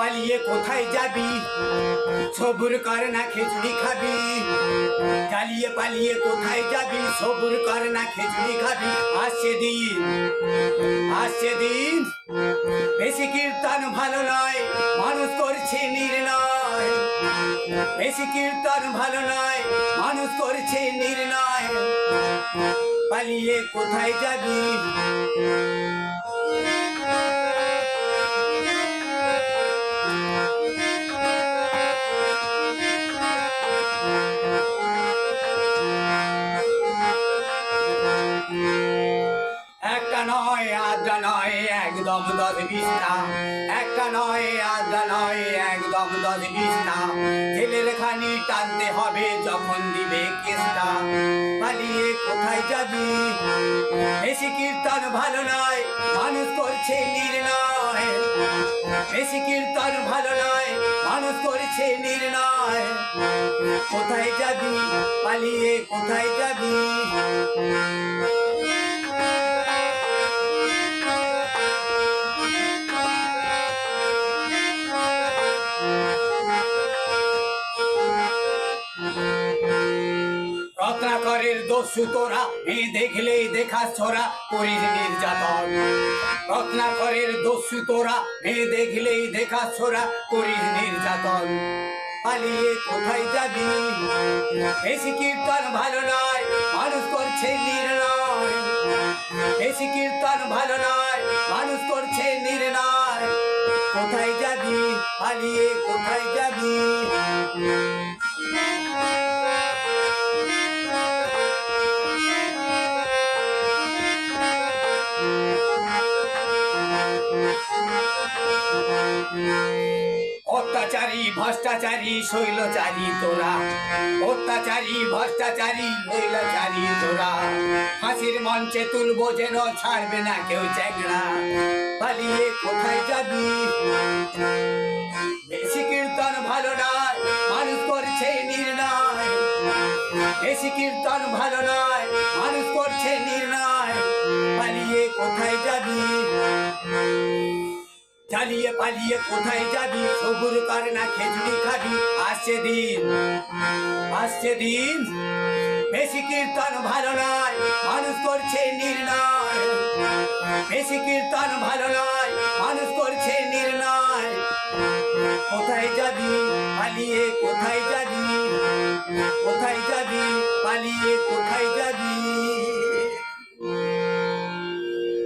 পালিয়ে কোথায় যাবি, সবুর কর না খিচুড়ি খাবি। জ্বালিয়ে পালিয়ে কোথায় যাবি, সবুর কর না খিচুড়ি খাবি। আসছে দিন, আসছে দিন, বেশি কীর্তন ভালো নয়, মানুষ করছে নির্ণয়। বেশি কীর্তন ভালো নয়, মানুষ করছে নির্ণয়। পালিয়ে কোথায় যাবি। একটা নয় আধটা নয় একদম 10-20টা, একটা নয় আধটা নয় একদম 10-20টা। ছেলের খানি টানতে হবে যখন দিবে কেসটা। পালিয়ে কোথায় যাবি, বেশি কীর্তন ভালো নয়, মানুষ করছে নির্ণয়। বেশি কীর্তন ভালো নয়, মানুষ করছে নির্ণয়। কোথায় যাবি, পালিয়ে কোথায় যাবি। রত্নাকরের দস্যু তোরা, মেয়ে দেখলেই দেখা ছোড়া, করিস নির্যাতন। রত্নাকরের দস্যু তোরা, মেয়ে দেখলেই দেখা ছোড়া, করিস নির্যাতন। পালিয়ে কোথায় যাবি, বেশি কীর্তন ভালো নয়, মানুষ করছে নির্ণয়। বেশি কীর্তন ভালো নয়, মানুষ করছে নির্ণয়। কোথায় যাবি, পালিয়ে কোথায় যাবি। অত্যাচারী ভ্রষ্টাচারী শৈলচারী তোরা, অত্যাচারী ভ্রষ্টাচারী শৈলচারী তোরা। ফাঁসির মঞ্চে তুলবো যেন ছাড়বে না কেউ চ্যাংড়া। পালিয়ে কোথায় যাবি, বেশি কীর্তন ভালো নয়, মানুষ করছে নির্ণয়। বেশি কীর্তন ভালো নয়, মানুষ করছে নির্ণয়। পালিয়ে কোথায় যাবি, জ্বালিয়ে পালিয়ে কোথায় যাবি, সবুর কর না খিচুড়ি খাবি। আসছে দিন, আসছে দিন, বেশি কীর্তন ভালো নয়, মানুষ করছে নির্ণয়। বেশি কীর্তন ভালো নয়, মানুষ করছে নির্ণয়। কোথায় যাবি, পালিয়ে কোথায় যাবি।